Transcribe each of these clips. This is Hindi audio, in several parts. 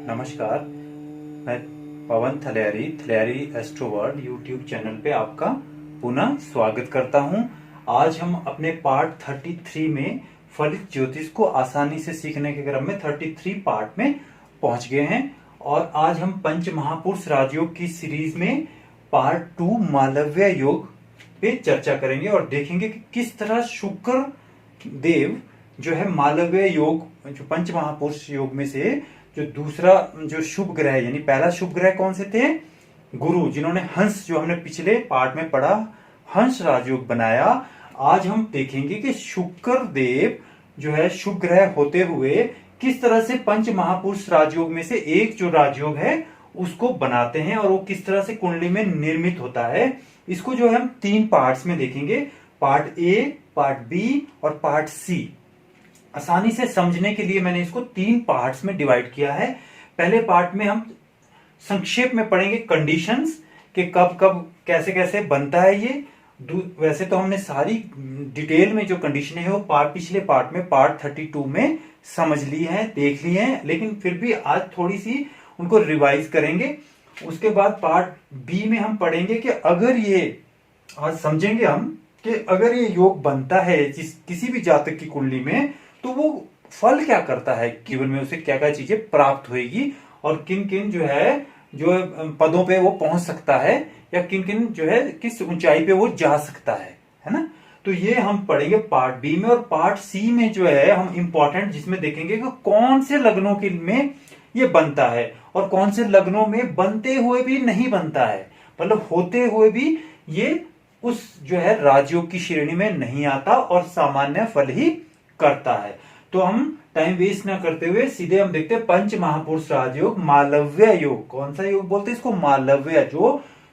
नमस्कार, मैं पवन थलियारी एस्ट्रो वर्ल्ड यूट्यूब चैनल पे आपका पुनः स्वागत करता हूं। आज हम अपने पार्ट 33 में फलित ज्योतिष को आसानी से सीखने के क्रम में 33 पार्ट में पहुंच गए हैं और आज हम पंच महापुरुष राजयोग की सीरीज में पार्ट 2 मालव्य योग पे चर्चा करेंगे और देखेंगे कि किस तरह शुक्र देव जो है मालव्य योग, जो पंच महापुरुष योग में से जो दूसरा जो शुभ ग्रह यानी पहला शुभ ग्रह कौन से थे? गुरु, जिन्होंने हंस, जो हमने पिछले पार्ट में पढ़ा, हंस राजयोग बनाया। आज हम देखेंगे कि शुक्र देव जो है शुभ ग्रह होते हुए किस तरह से पंच महापुरुष राजयोग में से एक जो राजयोग है उसको बनाते हैं और वो किस तरह से कुंडली में निर्मित होता है। इसको जो है हम 3 पार्ट्स में देखेंगे, पार्ट ए, पार्ट बी और पार्ट सी। आसानी से समझने के लिए मैंने इसको 3 पार्ट्स में डिवाइड किया है। पहले पार्ट में हम संक्षेप में पढ़ेंगे कंडीशंस कि कब कब कैसे कैसे बनता है ये। वैसे तो हमने सारी डिटेल में जो कंडीशन है वो पिछले पार्ट में पार्ट 32 में समझ ली है, देख ली है, लेकिन फिर भी आज थोड़ी सी उनको रिवाइज करेंगे। उसके बाद पार्ट बी में हम पढ़ेंगे कि अगर ये, आज समझेंगे हम कि अगर ये योग बनता है किसी भी जातक की कुंडली में तो वो फल क्या करता है, जीवन में उसे क्या क्या चीजें प्राप्त होगी और किन किन जो है जो पदों पे वो पहुंच सकता है या किन किन जो है किस ऊंचाई पे वो जा सकता है ना। तो ये हम पढ़ेंगे पार्ट बी में। और पार्ट सी में जो है हम इंपॉर्टेंट जिसमें देखेंगे कि कौन से लग्नों के में ये बनता है और कौन से लग्नों में बनते हुए भी नहीं बनता है, मतलब होते हुए भी ये उस जो है राजयोग की श्रेणी में नहीं आता और सामान्य फल ही करता है। तो हम टाइम वेस्ट ना करते हुए सीधे हम देखते हैं पंच महापुरुष राजयोग मालव्य योग। कौन सा योग बोलते हैं इसको? मालव्य,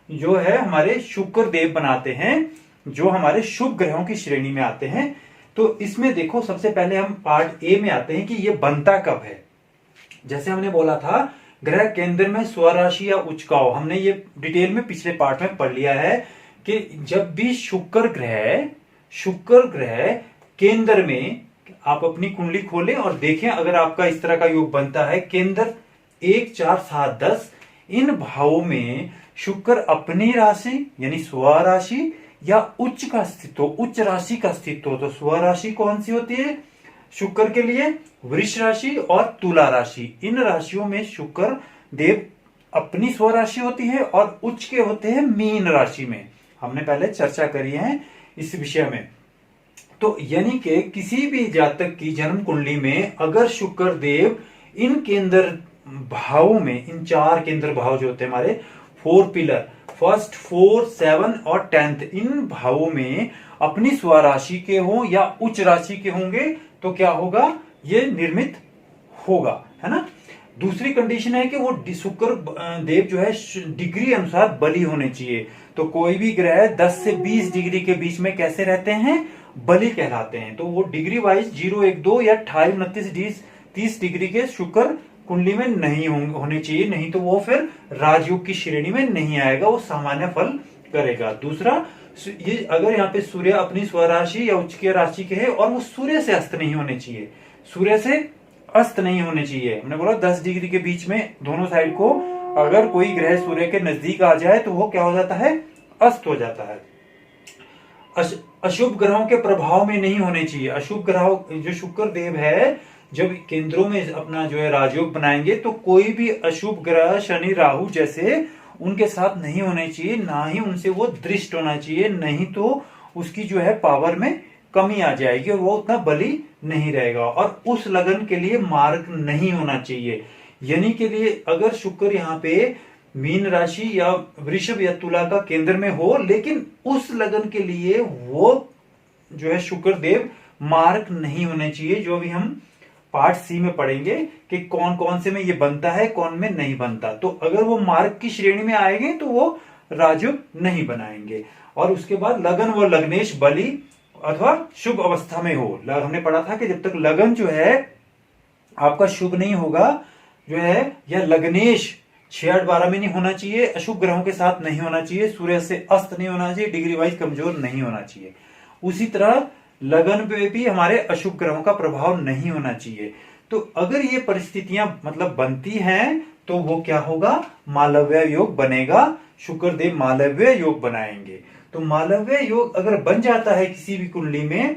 जो है हमारे शुक्र देव बनाते हैं, जो हमारे शुभ ग्रहों की श्रेणी में आते हैं। तो इसमें देखो, सबसे पहले हम पार्ट ए में आते हैं कि ये बनता कब है। जैसे हमने बोला था ग्रह केंद्र में स्वराशि या उचकाओ, हमने ये डिटेल में पिछले पार्ट में पढ़ लिया है कि जब भी शुक्र ग्रह केंद्र में, आप अपनी कुंडली खोलें और देखें अगर आपका इस तरह का योग बनता है, केंद्र 1, 4, 7, 10, इन भावों में शुक्र अपनी राशि यानी स्वराशि या उच्च का अस्तित्व, उच्च राशि का अस्तित्व, तो स्वराशि कौन सी होती है शुक्र के लिए? वृष राशि और तुला राशि। इन राशियों में शुक्र देव अपनी स्वराशि होती है और उच्च के होते हैं मीन राशि में। हमने पहले चर्चा करी है इस विषय में। तो यानी कि किसी भी जातक की जन्म कुंडली में अगर शुक्र देव इन केंद्र भावों में, इन 4 केंद्र भाव जो होते हैं हमारे 4 पिलर, फर्स्ट, 4, 7 और 10th, इन भावों में अपनी स्वराशि के हों या उच्च राशि के होंगे तो क्या होगा? ये निर्मित होगा, है ना। दूसरी कंडीशन है कि वो शुक्र देव जो है डिग्री अनुसार बली होने चाहिए। तो कोई भी ग्रह 10 से 20 डिग्री के बीच में कैसे रहते हैं? बली कहलाते हैं। तो वो डिग्री वाइज 0, 1, 2 या 28, 29, 30 डिग्री के शुक्र कुंडली में नहीं होने चाहिए, नहीं तो वो फिर राजयोग की श्रेणी में नहीं आएगा, वो सामान्य फल करेगा। दूसरा, ये अगर यहाँ पे सूर्य अपनी स्वराशि या उच्च की राशि के है और वो सूर्य से अस्त नहीं होने चाहिए, सूर्य से अस्त नहीं होने चाहिए। हमने बोला 10 डिग्री के बीच में दोनों साइड को अगर कोई ग्रह सूर्य के नजदीक आ जाए तो वो क्या हो जाता है? अस्त हो जाता है। अशुभ ग्रहों के प्रभाव में नहीं होने चाहिए। अशुभ ग्रह जो शुक्र देव है जब केंद्रों में अपना जो है राजयोग बनाएंगे तो कोई भी अशुभ ग्रह शनि राहु जैसे उनके साथ नहीं होने चाहिए, ना ही उनसे वो दृष्ट होना चाहिए, नहीं तो उसकी जो है पावर में कमी आ जाएगी और वो उतना बली नहीं रहेगा। और उस लगन के लिए मार्ग नहीं होना चाहिए। यानी के लिए अगर शुक्र यहाँ पे मीन राशि या वृषभ या तुला का केंद्र में हो, लेकिन उस लगन के लिए वो जो है शुक्र देव मार्ग नहीं होने चाहिए, जो भी हम पार्ट सी में पढ़ेंगे कि कौन कौन से में ये बनता है, कौन में नहीं बनता। तो अगर वो मार्ग की श्रेणी में आएंगे तो वो राजयोग नहीं बनाएंगे। और उसके बाद लगन व लग्नेश बली अथवा शुभ अवस्था में हो। हमने पढ़ा था कि जब तक लगन जो है आपका शुभ नहीं होगा जो है, या लग्नेश 6, 8, 12 में नहीं होना चाहिए, अशुभ ग्रहों के साथ नहीं होना चाहिए, सूर्य से अस्त नहीं होना चाहिए, डिग्री वाइज कमजोर नहीं होना चाहिए। उसी तरह लगन पे भी हमारे अशुभ ग्रहों का प्रभाव नहीं होना चाहिए। तो अगर ये परिस्थितियां मतलब बनती हैं तो वो क्या होगा, मालव्य योग बनेगा। शुक्रदेव मालव्य योग बनाएंगे। तो मालव्य योग अगर बन जाता है किसी भी कुंडली में,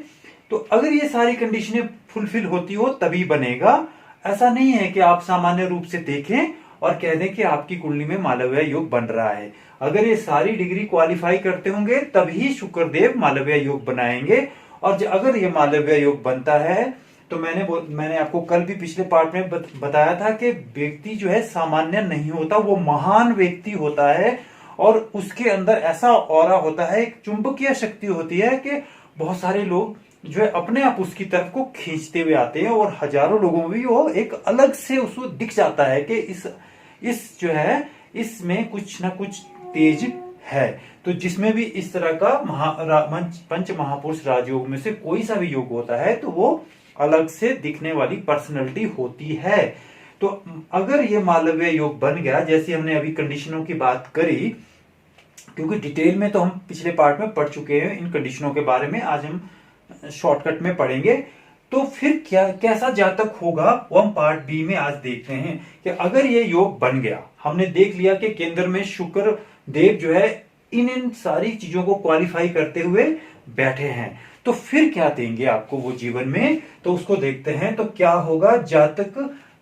तो अगर ये सारी कंडीशनें फुलफिल होती हो तभी बनेगा। ऐसा नहीं है कि आप सामान्य रूप से देखें और कह दें कि आपकी कुंडली में मालव्य योग बन रहा है। अगर ये सारी डिग्री क्वालिफाई करते होंगे तभी शुक्रदेव मालव्य योग बनाएंगे। और अगर ये मालव्य योग बनता है तो मैंने आपको कल भी पिछले पार्ट में बताया था कि व्यक्ति जो है सामान्य नहीं होता, वो महान व्यक्ति होता है। और उसके अंदर ऐसा ऑरा होता है, एक चुंबकीय शक्ति होती है कि बहुत सारे लोग जो है अपने आप उसकी तरफ को खींचते हुए आते हैं और हजारों लोगों में भी वो एक अलग से उसको दिख जाता है कि इस जो है इसमें कुछ ना कुछ तेज है। तो जिसमें भी इस तरह का पंच महापुरुष राजयोग में से कोई सा भी योग होता है तो वो अलग से दिखने वाली पर्सनैलिटी होती है। तो अगर ये मालव्य योग बन गया, जैसे हमने अभी कंडीशनों की बात करी, क्योंकि डिटेल में तो हम पिछले पार्ट में पढ़ चुके हैं इन कंडीशनों के बारे में, आज हम शॉर्टकट में पढ़ेंगे। तो फिर क्या कैसा जातक होगा वो हम पार्ट बी में आज देखते हैं कि अगर ये योग बन गया, हमने देख लिया कि केंद्र में शुक्र देव जो है इन सारी चीजों को क्वालिफाई करते हुए बैठे हैं, तो फिर क्या देंगे आपको वो जीवन में, तो उसको देखते हैं। तो क्या होगा, जातक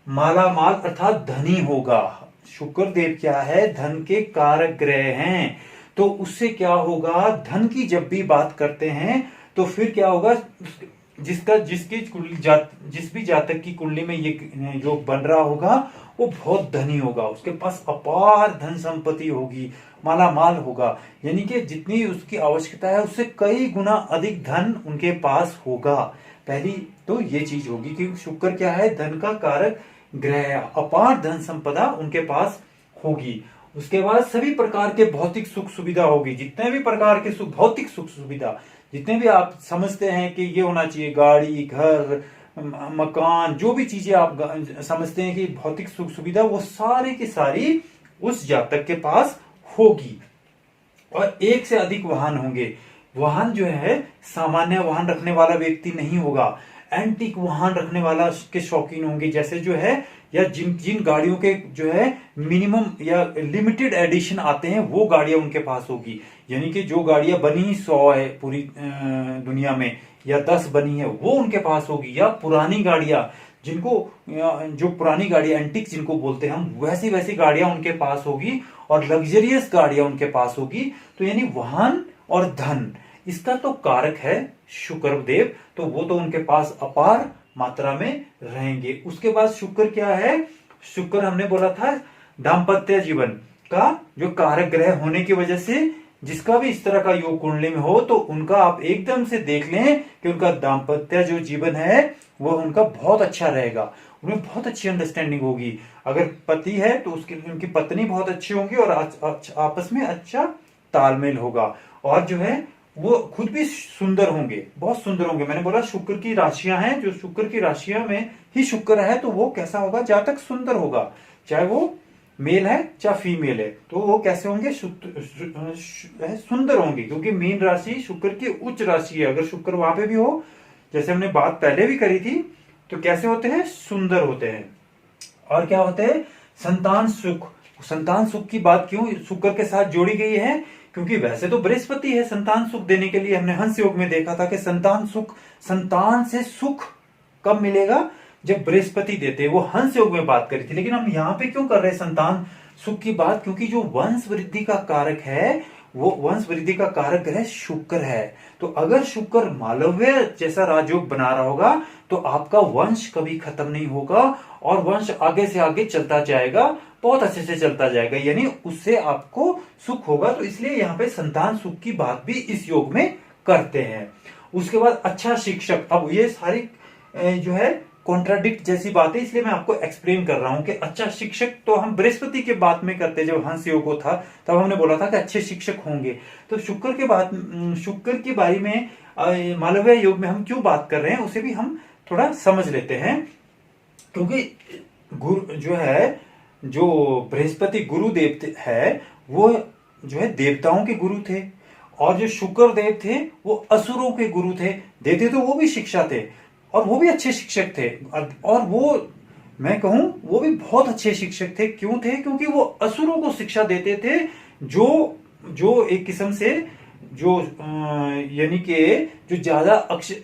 माला माल अर्थात धनी होगा। शुक्र देव क्या है, धन के कारक ग्रह हैं। तो उससे क्या होगा, धन की जब भी बात करते हैं तो फिर क्या होगा, जिस भी जातक की कुंडली में ये योग बन रहा होगा वो बहुत धनी होगा, उसके पास अपार धन संपत्ति होगी, माला माल होगा। यानी कि जितनी उसकी आवश्यकता है उससे कई गुना अधिक धन उनके पास होगा। पहली तो ये चीज होगी कि शुक्र क्या है, धन का कारक ग्रह, अपार धन संपदा उनके पास होगी। उसके बाद सभी प्रकार के भौतिक सुख सुविधा होगी, जितने भी प्रकार के भौतिक सुख सुविधा, जितने भी आप समझते हैं कि ये होना चाहिए, गाड़ी, घर, मकान, जो भी चीजें आप समझते हैं कि भौतिक सुख सुविधा, वो सारी की सारी उस जातक के पास होगी। और एक से अधिक वाहन होंगे। वाहन जो है सामान्य वाहन रखने वाला व्यक्ति नहीं होगा, एंटीक वाहन रखने वाला के शौकीन होंगे, जैसे जो है या जिन गाड़ियों के जो है मिनिमम या लिमिटेड एडिशन आते हैं वो गाड़ियां उनके पास होगी। यानी कि जो गाड़ियां बनी 100 है पूरी दुनिया में या 10 बनी है वो उनके पास होगी। या पुरानी गाड़ियां जो पुरानी गाड़ियां एंटीक जिनको बोलते हैं हम, वैसी वैसी गाड़ियां उनके पास होगी और लग्जरियस गाड़ियां उनके पास होगी। तो यानी वाहन और धन इसका तो कारक है शुक्रदेव, तो वो तो उनके पास अपार मात्रा में रहेंगे। उसके बाद शुक्र क्या है, शुक्र हमने बोला था दाम्पत्य जीवन का जो कारक ग्रह होने की वजह से जिसका भी इस तरह का योग कुंडली में हो तो उनका आप एकदम से देख लें कि उनका दाम्पत्य जो जीवन है वो उनका बहुत अच्छा रहेगा, उन्हें बहुत अच्छी अंडरस्टैंडिंग होगी। अगर पति है तो उनकी पत्नी बहुत अच्छी होंगी और आपस में अच्छा तालमेल होगा। और जो है वो खुद भी सुंदर होंगे, बहुत सुंदर होंगे। मैंने बोला शुक्र की राशियां हैं, जो शुक्र की राशियां में ही शुक्र है तो वो कैसा होगा, जातक सुंदर होगा, चाहे वो मेल है चाहे फीमेल है, तो वो कैसे होंगे, सुंदर होंगे। क्योंकि मीन राशि शुक्र की उच्च राशि है, अगर शुक्र वहां पे भी हो, जैसे हमने बात पहले भी करी थी, तो कैसे होते हैं, सुंदर होते हैं। और क्या होते हैं, संतान सुख। संतान सुख की बात क्यों शुक्र के साथ जोड़ी गई है, क्योंकि वैसे तो बृहस्पति है संतान सुख देने के लिए। हमने हंस योग में देखा था कि संतान से सुख कब मिलेगा, जब बृहस्पति देते, वो हंस योग में बात करी थी। लेकिन हम यहाँ पे क्यों कर रहे हैं संतान सुख की बात, क्योंकि जो वंश वृद्धि का कारक है वो वंश वृद्धि का कारक ग्रह शुक्र है। तो अगर शुक्र मालव्य जैसा राजयोग बना रहा होगा तो आपका वंश कभी खत्म नहीं होगा और वंश आगे से आगे चलता जाएगा, बहुत अच्छे से चलता जाएगा, यानी उससे आपको सुख होगा। तो इसलिए यहाँ पे संतान सुख की बात भी इस योग में करते हैं। उसके बाद अच्छा शिक्षक, अब ये सारी जो है कॉन्ट्राडिक्ट जैसी बात है, इसलिए मैं आपको एक्सप्लेन कर रहा हूं कि अच्छा शिक्षक तो हम बृहस्पति के बात में करते, जब हंस योग था तब हमने बोला था कि अच्छे शिक्षक होंगे। तो शुक्र के बारे में मालव्य योग में हम क्यों बात कर रहे हैं उसे भी हम थोड़ा समझ लेते हैं। क्योंकि गुरु जो है, जो बृहस्पति गुरुदेव है वो जो है देवताओं के गुरु थे, और जो शुक्र देव थे वो असुरों के गुरु थे, देते तो वो भी शिक्षा थे। और वो भी अच्छे शिक्षक थे। और वो, मैं कहूं, वो भी बहुत अच्छे शिक्षक थे। क्यों थे? क्योंकि वो असुरों को शिक्षा देते थे, जो जो एक किस्म से जो यानी कि जो ज्यादा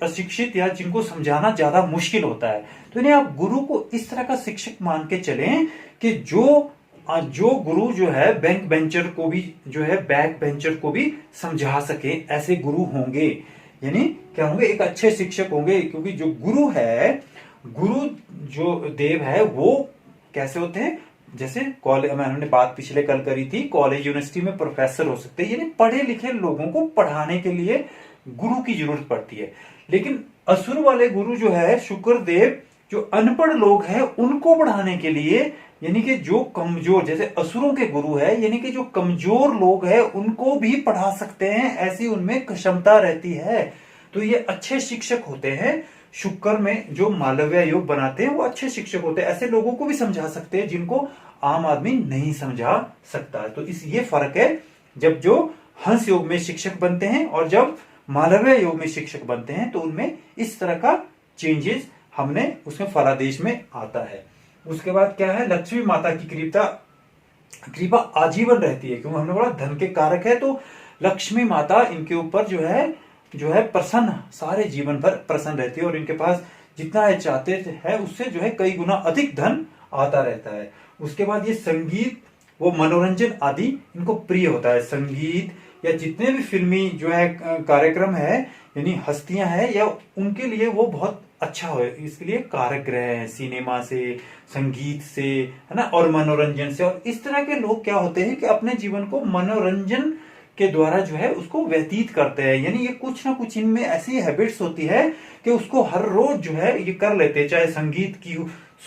अशिक्षित या जिनको समझाना ज्यादा मुश्किल होता है। तो इन्हें आप गुरु को इस तरह का शिक्षक मान के चलें कि जो गुरु जो है बैंक बेंचर को भी, जो है बैक बेंचर को भी समझा सके, ऐसे गुरु होंगे। यानी क्या होंगे? एक अच्छे शिक्षक होंगे। क्योंकि जो गुरु है, गुरु जो देव है, वो कैसे होते हैं? जैसे कॉलेज में हमने बात पिछले कल करी थी, कॉलेज यूनिवर्सिटी में प्रोफेसर हो सकते हैं, यानी पढ़े लिखे लोगों को पढ़ाने के लिए गुरु की जरूरत पड़ती है। लेकिन असुर वाले गुरु जो है शुक्रदेव, जो अनपढ़ लोग हैं उनको पढ़ाने के लिए, यानी कि जो कमजोर, जैसे असुरों के गुरु है, यानी कि जो कमजोर लोग हैं उनको भी पढ़ा सकते हैं, ऐसी उनमें क्षमता रहती है। तो ये अच्छे शिक्षक होते हैं। शुक्र में जो मालव्य योग बनाते हैं वो अच्छे शिक्षक होते हैं, ऐसे लोगों को भी समझा सकते हैं जिनको आम आदमी नहीं समझा सकता है। तो इस ये फर्क है जब जो हंस योग में शिक्षक बनते हैं और जब मालव्य योग में शिक्षक बनते हैं, तो उनमें इस तरह का चेंजेस हमने उसमें फलादेश में आता है। उसके बाद क्या है? लक्ष्मी माता की कृपा आजीवन रहती है। क्योंकि हमने बोला धन के कारक है, तो लक्ष्मी माता इनके ऊपर जो है प्रसन्न, सारे जीवन भर प्रसन्न रहती है, और इनके पास जितना है चाहते हैं उससे जो है कई गुना अधिक धन आता रहता है। उसके बाद ये संगीत, वो मनोरंजन आदि इनको प्रिय होता है। संगीत या जितने भी फिल्मी जो है कार्यक्रम है, यानी हस्तियां हैं, या उनके लिए वो बहुत अच्छा हो, इसके लिए कारक ग्रह है। सिनेमा से, संगीत से, है ना, और मनोरंजन से। और इस तरह के लोग क्या होते हैं कि अपने जीवन को मनोरंजन के द्वारा जो है उसको व्यतीत करते हैं। यानी ये कुछ ना कुछ इनमें ऐसी हैबिट्स होती है कि उसको हर रोज जो है ये कर लेते हैं। चाहे संगीत की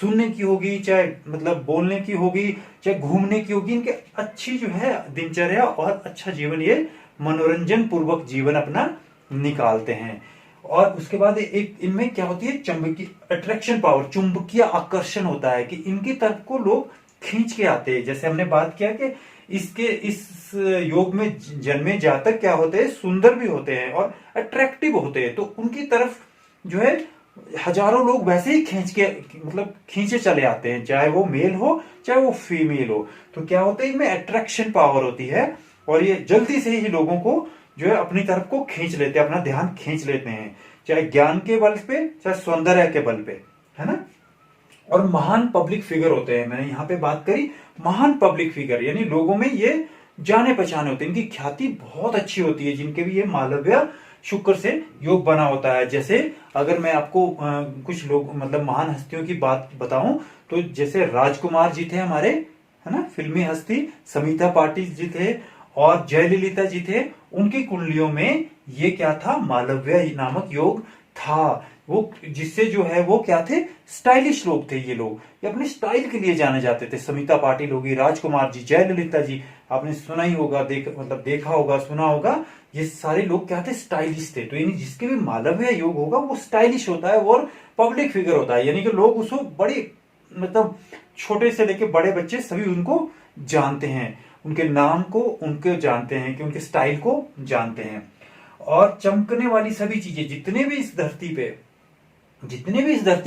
सुनने की होगी, चाहे मतलब बोलने की होगी, चाहे घूमने की होगी, इनके अच्छी जो है दिनचर्या और अच्छा जीवन, ये मनोरंजन पूर्वक जीवन अपना निकालते हैं। और उसके बाद एक इनमें क्या होती है? चुंबकीय अट्रैक्शन पावर, चुंबकीय आकर्षण होता है कि इनकी तरफ को लोग खींच के आते हैं। जैसे हमने बात किया कि इस योग में जन्मे जातक क्या होते हैं? सुंदर भी होते हैं और अट्रैक्टिव होते हैं। तो उनकी तरफ जो है हजारों लोग वैसे ही खींचे चले आते हैं, चाहे वो मेल हो चाहे वो फीमेल हो। तो क्या होता है? इनमें अट्रैक्शन पावर होती है, और ये जल्दी से ही लोगों को जो है अपनी तरफ को खींच लेते हैं, अपना ध्यान खींच लेते हैं, चाहे ज्ञान के बल पे, चाहे सौंदर्य के बल पे, है ना। और महान पब्लिक फिगर होते हैं। मैंने यहाँ पे बात करी महान पब्लिक फिगर, यानी लोगों में ये जाने पहचाने होते हैं, इनकी ख्याति बहुत अच्छी होती है, जिनके भी ये मालव्य शुक्र से योग बना होता है। जैसे अगर मैं आपको कुछ लोग मतलब महान हस्तियों की बात बताऊं, तो जैसे राजकुमार जी थे हमारे, है ना, फिल्मी हस्ती, समिता पाटिल जी थे और जयललिता जी थे। उनकी कुंडलियों में ये क्या था? मालव्य नामक योग था। वो जिससे जो है वो क्या थे? स्टाइलिश लोग थे। ये लोग ये अपने स्टाइल के लिए जाने जाते थे। समिता पाटिल होगी, राजकुमार जी, जयललिता जी, आपने सुना ही होगा, देखा होगा, सुना होगा। ये सारे लोग क्या थे? स्टाइलिश थे। तो यानी जिसके भी मालव्य योग होगा वो स्टाइलिश होता है और पब्लिक फिगर होता है, यानी कि लोग उसको बड़ी मतलब छोटे से लेके बड़े बच्चे सभी उनको जानते हैं, उनके नाम को उनके जानते हैं, कि उनके स्टाइल को जानते हैं। और चमकने वाली सभी चीजें, जितने भी इस धरती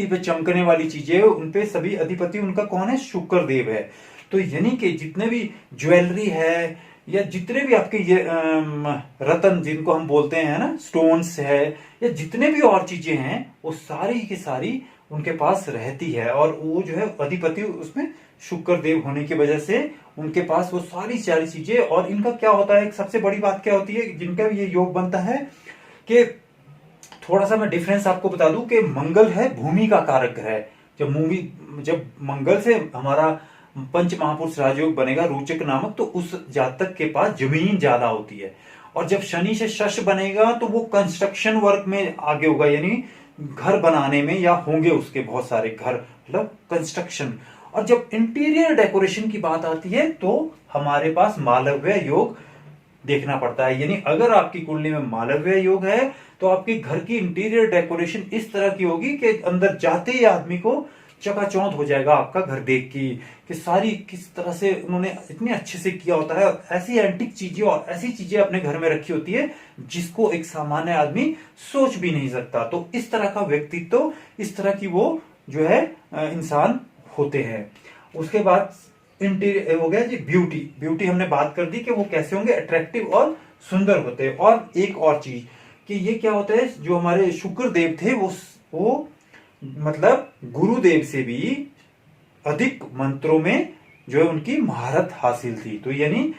पे चमकने वाली चीजें, उनपे सभी अधिपति उनका कौन है? शुक्र देव है। तो यानी कि जितने भी ज्वेलरी है, या जितने भी आपके ये रत्न जिनको हम बोलते हैं ना, स्टोन्स है, या जितने भी और चीजें हैं, वो सारी की सारी उनके पास रहती है। और वो जो है अधिपति उसमें शुक्र देव होने की वजह से उनके पास वो सारी चीजें। और इनका क्या होता है? एक सबसे बड़ी बात क्या होती है जिनका ये योग बनता है, कि थोड़ा सा मैं डिफरेंस आपको बता दूं कि मंगल है भूमि का कारक ग्रह। जब मंगल से हमारा पंच महापुरुष राजयोग बनेगा रोचक नामक, तो उस जातक के पास जमीन ज्यादा होती है। और जब शनि से शश बनेगा तो वो कंस्ट्रक्शन वर्क में आगे होगा, यानी घर बनाने में, या होंगे उसके बहुत सारे घर, मतलब कंस्ट्रक्शन। और जब इंटीरियर डेकोरेशन की बात आती है तो हमारे पास मालव्य योग देखना पड़ता है। यानी अगर आपकी कुंडली में मालव्य योग है तो आपके घर की इंटीरियर डेकोरेशन इस तरह की होगी कि अंदर जाते ही आदमी को चकाचौंध हो जाएगा आपका घर देख कि सारी किस तरह से उन्होंने इतने अच्छे से किया होता है, और ऐसी एंटिक चीजें और ऐसी चीजें अपने घर में रखी होती है जिसको एक सामान्य आदमी सोच भी नहीं सकता। तो इस तरह का व्यक्तित्व, इस तरह की वो जो है इंसान होते हैं। उसके बाद इंटीरियर हो गया जी, ब्यूटी। ब्यूटी हमने बात कर दी कि वो कैसे होंगे, अट्रैक्टिव और सुंदर होते हैं। और एक और चीज कि ये क्या होता है, जो हमारे शुक्र देव थे वो मतलब गुरुदेव से भी अधिक मंत्रों में जो है उनकी महारत हासिल थी। तो यानी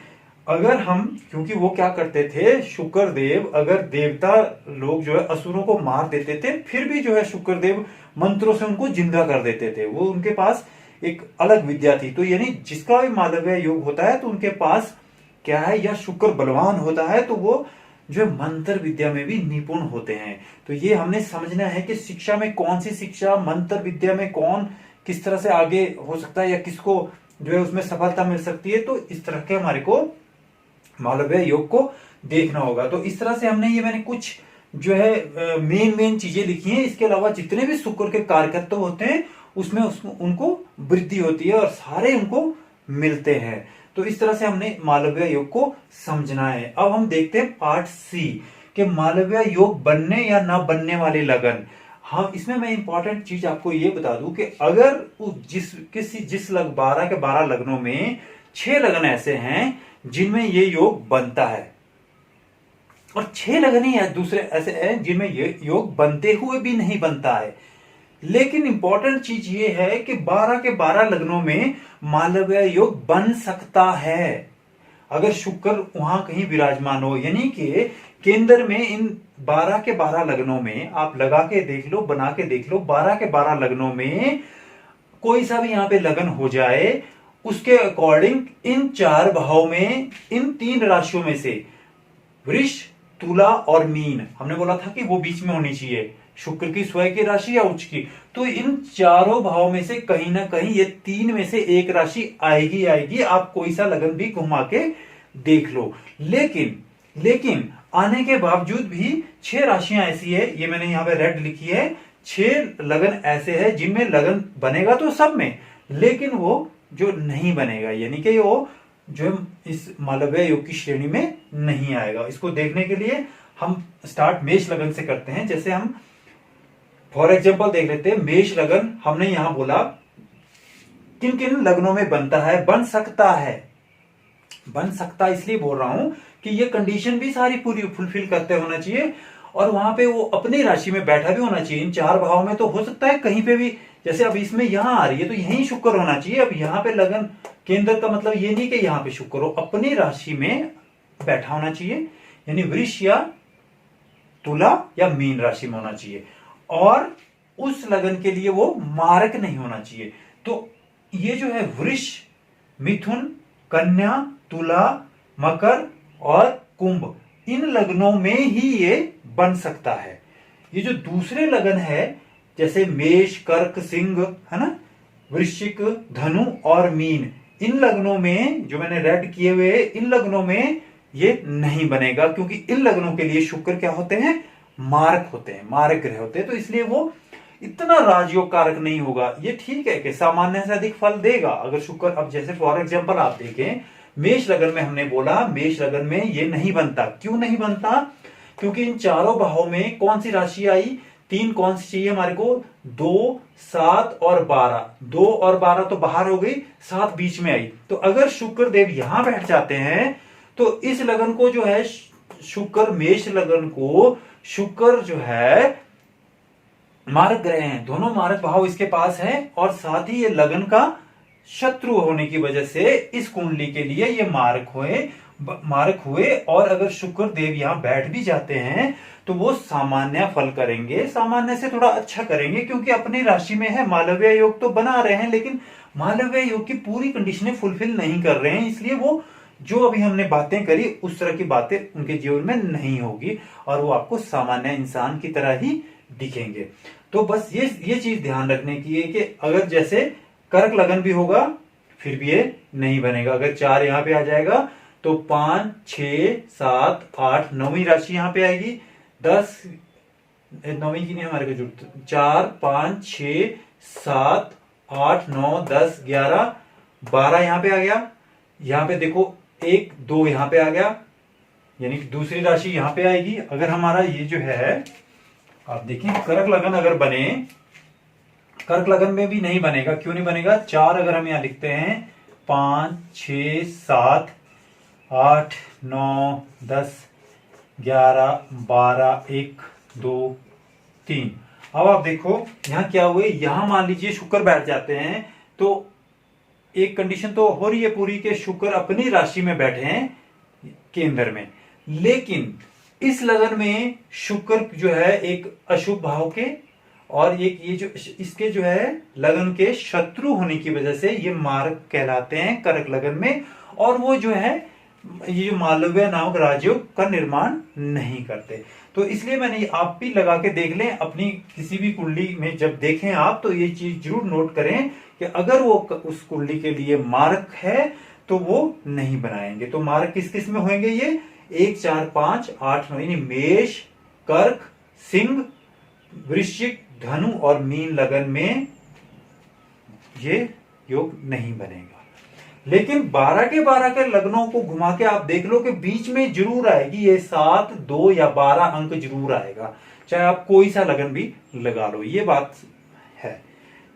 अगर हम, क्योंकि वो क्या करते थे शुक्र देव, अगर देवता लोग जो है असुरों को मार देते थे, फिर भी जो है शुक्र देव मंत्रों से उनको जिंदा कर देते थे। वो उनके पास एक अलग विद्या थी। तो यानी जिसका भी मालव्य योग होता है तो उनके पास क्या है, या शुक्र बलवान होता है तो वो जो है मंत्र विद्या में भी निपुण होते हैं। तो ये हमने समझना है कि शिक्षा में कौन सी शिक्षा, मंत्र विद्या में कौन किस तरह से आगे हो सकता है, या किसको जो है उसमें सफलता मिल सकती है। तो इस तरह के हमारे को मालव्य योग को देखना होगा। तो इस तरह से हमने ये मैंने कुछ जो है मेन चीजें लिखी हैं। इसके अलावा जितने भी शुक्र के कार्यकर्ता होते हैं उसमें उनको वृद्धि होती है और सारे उनको मिलते हैं। तो इस तरह से हमने मालव्य योग को समझना है। अब हम देखते हैं पार्ट सी कि मालव्य योग बनने या ना बनने वाले लगन। हाँ, इसमें मैं इंपॉर्टेंट चीज आपको ये बता दूं कि अगर जिस 12 के 12 लग्नों में 6 लगन ऐसे हैं जिनमें ये योग बनता है, और 6 लगन ही दूसरे ऐसे हैं जिनमें ये योग बनते हुए भी नहीं बनता है। लेकिन इंपॉर्टेंट चीज ये है कि 12 के 12 लग्नों में मालव्य योग बन सकता है अगर शुक्र वहां कहीं विराजमान हो। यानी कि केंद्र में इन 12 के 12 लग्नों में आप लगा के देख लो, बना के देख लो, 12 के 12 लग्नों में कोई सा भी यहां पे लगन हो जाए, उसके अकॉर्डिंग इन 4 भावों में, इन 3 राशियों में से वृष, तुला और मीन, हमने बोला था कि वो बीच में होनी चाहिए, शुक्र की स्वयं की राशि या उच्च की। तो इन चारों भावों में से कहीं ना कहीं ये 3 में से एक राशि आएगी। आप कोई सा लगन भी घुमा के देख लो। लेकिन आने के बावजूद भी 6 राशियां ऐसी है, ये मैंने यहां पे रेड लिखी है, 6 लगन ऐसे है जिनमें लगन बनेगा तो सब में, लेकिन वो जो नहीं बनेगा, यानी कि वो जो इस मालव्य योग की श्रेणी में नहीं आएगा। इसको देखने के लिए हम स्टार्ट मेष लगन से करते हैं। जैसे हम फॉर एग्जाम्पल देख लेते हैं मेष लगन। हमने यहां बोला किन किन लग्नों में बनता है, बन सकता इसलिए बोल रहा हूं कि ये कंडीशन भी सारी पूरी फुलफिल करते होना चाहिए, और वहां पे वो अपनी राशि में बैठा भी होना चाहिए। इन 4 भावों में तो हो सकता है कहीं पे भी, जैसे अब इसमें यहां आ रही है तो यहीं शुक्र होना चाहिए। अब यहां पे लगन केंद्र का मतलब ये नहीं कि यहां पे शुक्र हो, अपनी राशि में बैठा होना चाहिए, यानी वृष या तुला या मीन राशि में होना चाहिए, और उस लगन के लिए वो मारक नहीं होना चाहिए। तो ये जो है वृष, मिथुन, कन्या, तुला, मकर और कुंभ, इन लग्नों में ही ये बन सकता है। ये जो दूसरे लगन है जैसे मेष, कर्क, सिंह, है ना, वृश्चिक, धनु और मीन, इन लग्नों में जो मैंने रेड किए हुए, इन लग्नों में ये नहीं बनेगा, क्योंकि इन लग्नों के लिए शुक्र क्या होते हैं, मारक होते हैं, मारक ग्रह होते हैं। तो इसलिए वो इतना राजयोग कारक नहीं होगा। ये ठीक है कि सामान्य से अधिक फल देगा अगर शुक्र, अब जैसे फॉर एग्जांपल आप देखें मेष लगन में, हमने बोला मेष लगन में ये नहीं बनता। क्यों नहीं बनता? क्योंकि इन चारों भावों में कौन सी राशि आई, 3 कौन सी चाहिए हमारे को, 2, 7 और 12। 2 और 12 तो बाहर हो गई, 7 बीच में आई। तो अगर शुक्र देव यहां बैठ जाते हैं तो इस लगन को जो है शुक्र, मेष लगन को शुक्र जो है मारक ग्रह हैं, दोनों मारक भाव इसके पास हैं, और साथ ही ये लगन का शत्रु होने की वजह से इस कुंडली के लिए ये मारक हुए। और अगर शुक्र देव यहां बैठ भी जाते हैं तो वो सामान्य फल करेंगे, सामान्य से थोड़ा अच्छा करेंगे, क्योंकि अपनी राशि में है। मालव्य योग तो बना रहे हैं लेकिन मालव्य योग की पूरी कंडीशनें फुलफिल नहीं कर रहे हैं, इसलिए वो जो अभी हमने बातें करी उस तरह की बातें उनके जीवन में नहीं होगी, और वो आपको सामान्य इंसान की तरह ही दिखेंगे। तो बस ये चीज ध्यान रखने की है कि अगर जैसे कर्क लगन भी होगा फिर भी ये नहीं बनेगा। अगर 4 यहां पे आ जाएगा तो 5, 6, 7, 8, 9वीं राशि यहां पे आएगी, 9वीं की नहीं हमारे को जरूरत, 4, 5, 6, 7 8 9 10 11 12 यहां पे आ गया। यहां पे देखो 1 2 यहां पे आ गया, यानी कि दूसरी राशि यहां पे आएगी। अगर हमारा ये जो है आप देखिए कर्क लगन अगर बने, कर्क लगन में भी नहीं बनेगा। क्यों नहीं बनेगा? 4 अगर हम यहां लिखते हैं 5 6 7 8 9 10 11 12 1 2 3। अब आप देखो यहां क्या हुए, यहां मान लीजिए शुक्र बैठ जाते हैं तो एक कंडीशन तो हो रही है पूरी के शुक्र अपनी राशि में बैठे हैं केंद्र में, लेकिन इस लगन में शुक्र जो है एक अशुभ भाव के और एक ये जो इसके जो है लगन के शत्रु होने की वजह से ये मारक कहलाते हैं कर्क लगन में, और वो जो है ये जो मालव्य नामक राजयोग का निर्माण नहीं करते। तो इसलिए मैंने आप भी लगा के देख लें अपनी किसी भी कुंडली में, जब देखें आप तो ये चीज जरूर नोट करें कि अगर वो उस कुंडली के लिए मारक है तो वो नहीं बनाएंगे। तो मारक किस किस में होंगे? ये 1 4 5 8 9, यानी मेष कर्क सिंह वृश्चिक धनु और मीन लगन में ये योग नहीं बनेगा। लेकिन 12 के 12 के लग्नों को घुमा के आप देख लो कि बीच में जरूर आएगी ये 7 2 या 12 अंक जरूर आएगा, चाहे आप कोई सा लगन भी लगा लो, ये बात है।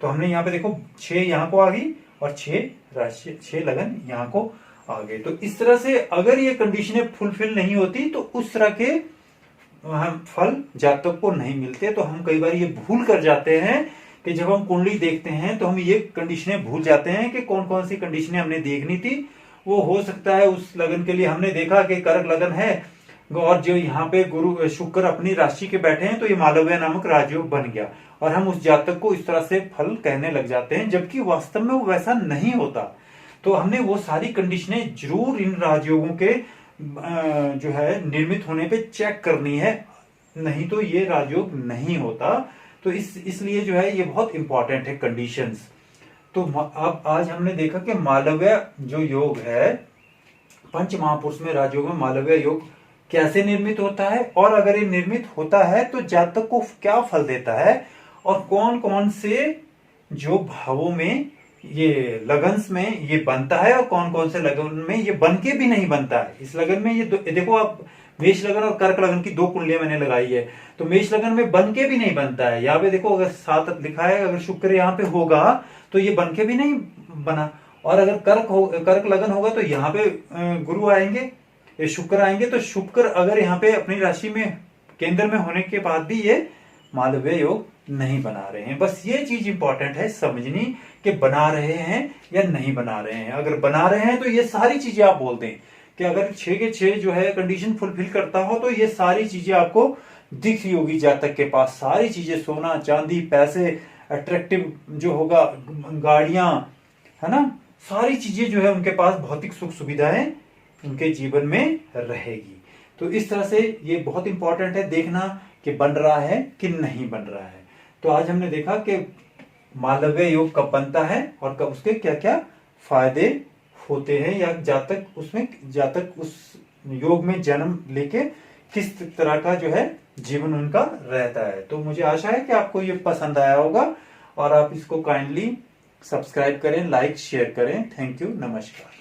तो हमने यहाँ पे देखो 6 यहां को आ गई और 6 राशि 6 लगन यहां को आ गए। तो इस तरह से अगर ये कंडीशनें फुलफिल नहीं होती तो उस तरह के हम फल जातक को नहीं मिलते। तो हम कई बार ये भूल कर जाते हैं कि जब हम कुंडली देखते हैं तो हम ये कंडीशनें भूल जाते हैं कि कौन कौन सी कंडीशनें हमने देखनी थी। वो हो सकता है उस लगन के लिए हमने देखा कि कर्क लगन है और जो यहाँ पे गुरु शुक्र अपनी राशि के बैठे हैं तो ये मालव्य नामक राजयोग बन गया और हम उस जातक को इस तरह से फल कहने लग जाते हैं, जबकि वास्तव में वो वैसा नहीं होता। तो हमने वो सारी कंडीशनें जरूर इन राजयोगों के जो है निर्मित होने पे चेक करनी है, नहीं तो ये राजयोग नहीं होता। तो इसलिए जो है ये बहुत इंपॉर्टेंट है कंडीशंस। तो अब आज हमने देखा कि मालव्य जो योग है, पंच महापुरुष में राजयोग में मालव्य योग कैसे निर्मित होता है, और अगर ये निर्मित होता है तो जातक को क्या फल देता है, और कौन कौन से जो भावों में ये लगन्स में ये बनता है और कौन कौन से लगन में ये बन के भी नहीं बनता है। इस लगन में ये देखो आप मेष लगन और कर्क लगन की 2 कुंडलियां मैंने लगाई है, तो मेष लगन में बन के भी नहीं बनता है। यहाँ पे देखो अगर 7 लिखा है, अगर शुक्र यहाँ पे होगा तो ये बन के भी नहीं बना, और अगर कर्क लगन होगा तो यहाँ पे गुरु आएंगे, ये शुक्र आएंगे, तो शुक्र अगर यहाँ पे अपनी राशि में केंद्र में होने के बाद भी ये मालव्य योग नहीं बना रहे हैं। बस ये चीज इंपॉर्टेंट है समझनी कि बना रहे हैं या नहीं बना रहे हैं। अगर बना रहे हैं तो ये सारी चीजें आप बोल दें कि अगर 6 के 6 जो है कंडीशन फुलफिल करता हो तो ये सारी चीजें आपको दिख रही होगी जातक के पास, सारी चीजें सोना चांदी पैसे अट्रैक्टिव जो होगा गाड़ियां, है ना, सारी चीजें जो है उनके पास भौतिक सुख सुविधाएं उनके जीवन में रहेगी। तो इस तरह से ये बहुत इंपॉर्टेंट है देखना कि बन रहा है कि नहीं बन रहा है। तो आज हमने देखा कि मालव्य योग कब बनता है और कब उसके क्या क्या फायदे होते हैं, या जातक उस योग में जन्म लेके किस तरह का जो है जीवन उनका रहता है। तो मुझे आशा है कि आपको ये पसंद आया होगा और आप इसको काइंडली सब्सक्राइब करें, लाइक शेयर करें। थैंक यू, नमस्कार।